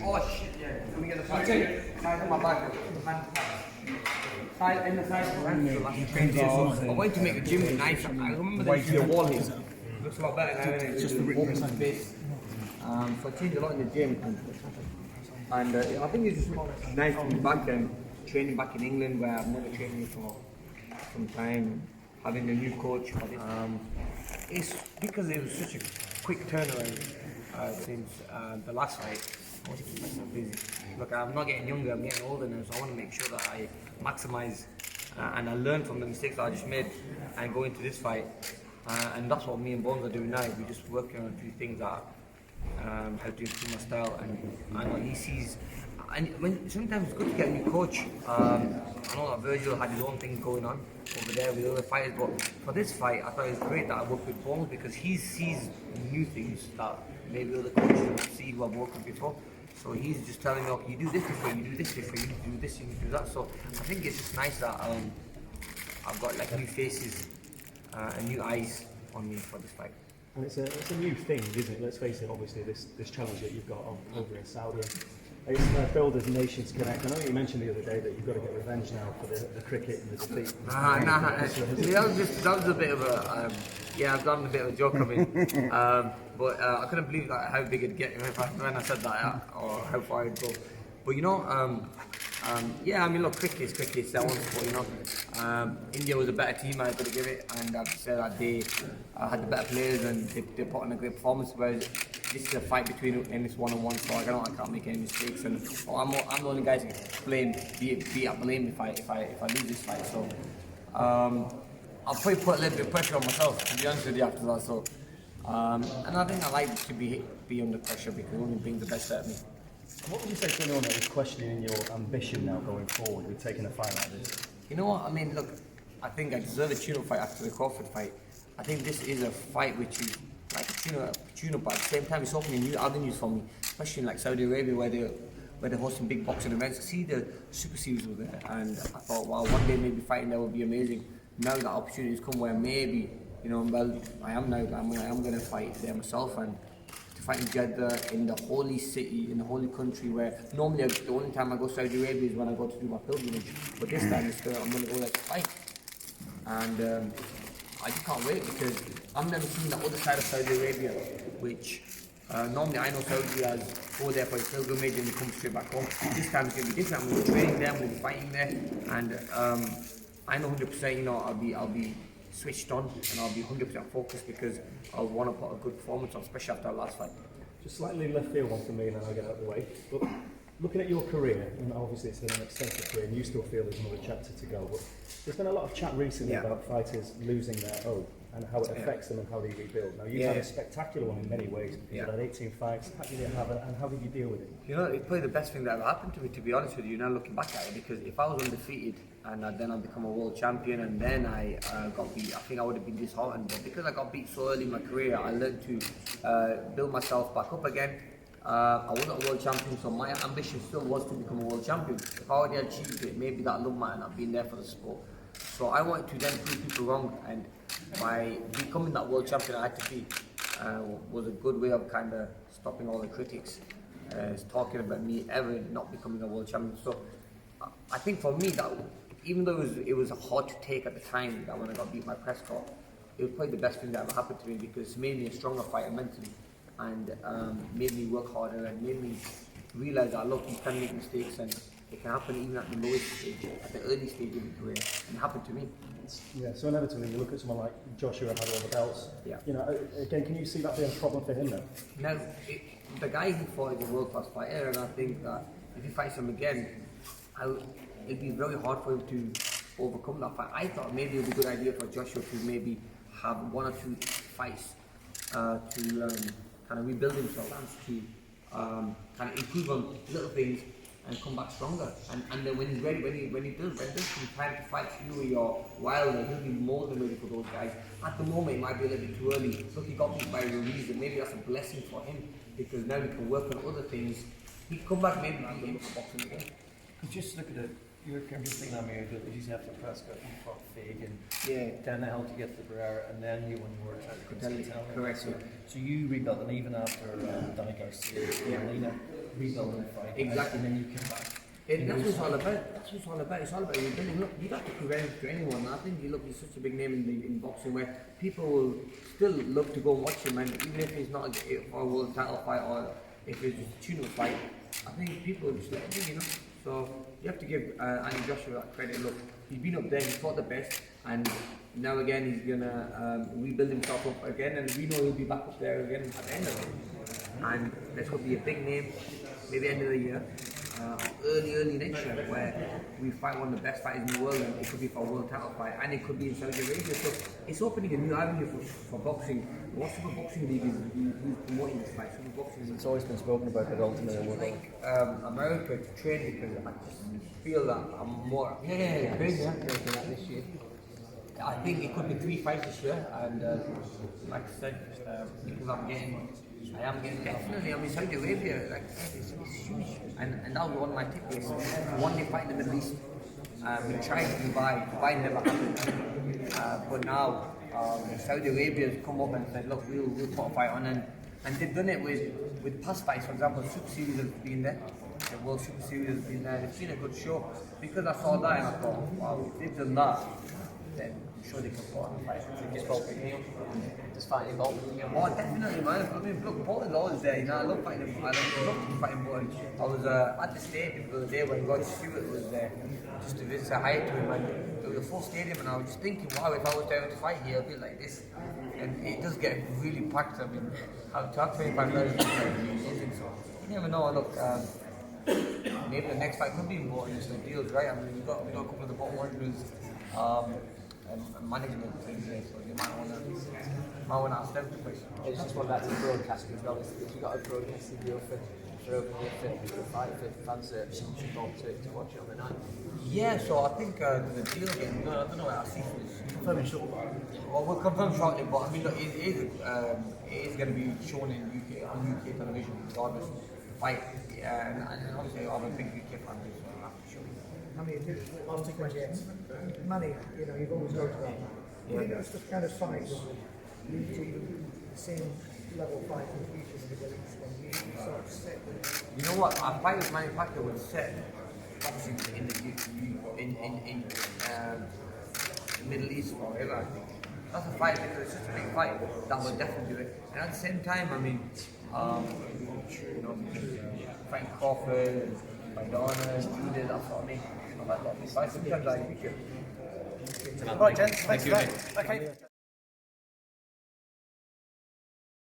Oh shit, yeah. Let me get the side on my back. Side in the side. I went to make a gym with knife. I remember the wall here. Looks a lot better now, innit? Just the walking space. So I changed a lot in the gym. And I think it's just nice to be back and training back in England where I've never trained for some time. Having a new coach. It's because it was such a quick turnaround since the last fight. I want to keep myself busy. Look, I'm not getting younger, I'm getting older now, so I want to make sure that I maximise and I learn from the mistakes that I just made and go into this fight. And that's what me and Bones are doing now. We're just working on a few things that how to improve my style, and I know he sees. And sometimes it's good to get a new coach. I know that Virgil had his own thing going on over there with other fighters, but for this fight, I thought it was great that I worked with Bones because he sees new things that maybe other coaches don't see who I've worked with before. So he's just telling me, okay, you do this different, you do this different, you do this, you do that. So I think it's just nice that I've got like new faces and new eyes on me for this fight. And it's a new thing, isn't it? Let's face it, obviously, this challenge that you've got over in Saudi. It's billed as Nations Connect. I know you mentioned the other day that you've got to get revenge now for the cricket and the defeat. Nah. That was a bit of a, yeah, I've done a bit of a joke of it. But I couldn't believe that how big it'd get when I said that, or how far it'd go. But you know, yeah, I mean, look, cricket is cricket, it's their own sport, you know. India was a better team, I got to give it, and I've said that they had the better players and they put on a great performance, whereas this is a fight between and it's one-on-one, so I can't make any mistakes, and I'm the only guy to blame, be at blame if I lose this fight. So I'll probably put a little bit of pressure on myself, to be honest with you, after that. So and I think I like to be under pressure because it only brings the best out of me. What would you say to anyone that is questioning your ambition now going forward with taking a fight like this? You know what, I mean, look, I think I deserve a tune-up fight after the Crawford fight. I think this is a fight which is like a tune-up, but at the same time it's opening new avenues for me, especially in like Saudi Arabia where they're hosting big boxing events. I see the Super Series over there, and I thought, wow, one day maybe fighting there would be amazing. Now that opportunities come where maybe, you know, well, I am going to fight there myself, and to fight in Jeddah, in the holy city, in the holy country, where normally the only time I go to Saudi Arabia is when I go to do my pilgrimage, but this time I'm going to go there to fight. And I just can't wait because I've never seen the other side of Saudi Arabia, which normally I know Saudi as go there for a pilgrimage and you come straight back home. This time it's going to be different. I'm going to be training there, I'm going to be fighting there, and I know 100%, you know, I'll be switched on and I'll be 100% focused because I want to put a good performance on, especially after our last fight. Just slightly left field one for me and then I'll get out of the way. But looking at your career, and obviously it's been an extensive career and you still feel there's another chapter to go, but there's been a lot of chat recently about fighters losing their oath and how it affects them and how they rebuild. Now you've had a spectacular one in many ways. You had 18 fights. How did you have it and how did you deal with it? You know, it's probably the best thing that ever happened to me, to be honest with you, now looking back at it, because if I was undefeated and then I become a world champion and then I got beat, I think I would have been disheartened. But because I got beat so early in my career, I learned to build myself back up again. I wasn't a world champion, so my ambition still was to become a world champion. If I already achieved it, maybe that love might not have been there for the sport. So I wanted to then prove people wrong, and by becoming that world champion I had to be was a good way of kind of stopping all the critics talking about me ever not becoming a world champion. So I think for me that, even though it was hard to take at the time, that when I got beat by Prescott, it was probably the best thing that ever happened to me because it made me a stronger fighter mentally, and made me work harder and made me realise that, look, you can make mistakes and it can happen even at the lowest stage, at the early stage of your career, and it happened to me. Yeah, so inevitably you look at someone like Joshua had all the belts. Yeah. You know, again, can you see that being a problem for him then? No, the guy he fought is a world-class fighter, and I think that if he fights him again, it'd be very hard for him to overcome that fight. I thought maybe it would be a good idea for Joshua to maybe have one or two fights to kind of rebuild himself, to kind of improve on little things and come back stronger. And then when he's ready, when he does come time to fight Fury or Wilder, he'll be more than ready for those guys. At the moment, it might be a little bit too early. Look, he got beat by Ruiz, and maybe that's a blessing for him because now he can work on other things. He can come back, maybe he can look at boxing again. Just look at it. You're competing on Amir, but you have to Prescott, you fought Fagan, down the hill to get to Barrera, and then you won the world championship. Correct. So you rebuilt, and even after Donny Garcia, Lena, rebuild and fight. Exactly. And then you come back. That's what it's all about. That's what it's all about. It's all about rebuilding. Look, you don't have to prove anything to anyone. I think you look, he's such a big name in boxing where people will still look to go and watch him, and even if it's not for a world title fight or if it's just a tune-up fight, I think people just let him, you know. So you have to give Andy Joshua that credit. Look, he's been up there, he's fought the best, and now again he's gonna rebuild himself up again, and we know he'll be back up there again at the end of it. And this will be a big name, maybe end of the year. Early next year, where we fight one of the best fighters in the world, and it could be for a world title fight, and it could be in Saudi Arabia. So it's opening a new avenue for boxing. What Super Boxing League is promoting this fight? Super Boxing League. It's always been spoken about, but ultimately, I think America to train because I just feel that I'm more. Crazy, making that this year. I think it could be 3 fights this year, and like I said, because I am getting definitely. I mean, Saudi Arabia, like it's huge, and that was one of my tickets. One day fight in the Middle East. We tried Dubai never happened. But now Saudi Arabia has come up and said, look, we'll put a fight on, and they've done it with past fights. For example, Super Series has been there. The World Super Series has been there. They've seen a good show. Because I saw that and I thought, wow, if they've done that, then I'm sure they can put on a fight. just fighting involved. Oh, definitely, man. I mean, look, Paul is always there. You know, I love fighting him. I love fighting Paul. I was at the stadium the other day when Rod Stewart was there, just to visit, say hi to him, and it was a full stadium, and I was just thinking, wow, if I was there to fight here, it'd be like this. And it does get really packed. I mean, to have 25,000 is amazing. So you never know. Look, maybe the next fight could be important. The deals, right? I mean, we got a couple of the bottom ones. And management team here, so you might want to ask them the question. It's just one back to the broadcasting as well. If you've got a broadcasting deal for the fight for fans that should go to watch it on the night. Yeah, so I think the deal getting done. I don't know what I'll see for this. Confirm it shortly. Well, we'll confirm shortly, but I mean, look, it is going to be shown in UK television regardless. Fight, and obviously I'm a big UK fan, so I have to show you. I mean, last questions. Money, you know, you've always talked about. You think that's the kind of fights you need to even the same level fight in the future in the Middle East when you sort of set with it? You know what? A fight with Manny Pacquiao would set boxing in the Middle East forever, I think. That's a fight because it's such a big fight that would definitely do it. And at the same time, I mean, you know, fighting Crawford, Maidana, Judah, that's what I mean. I like these fights. Sometimes I appreciate it. Right, gents, thanks for that. Okay.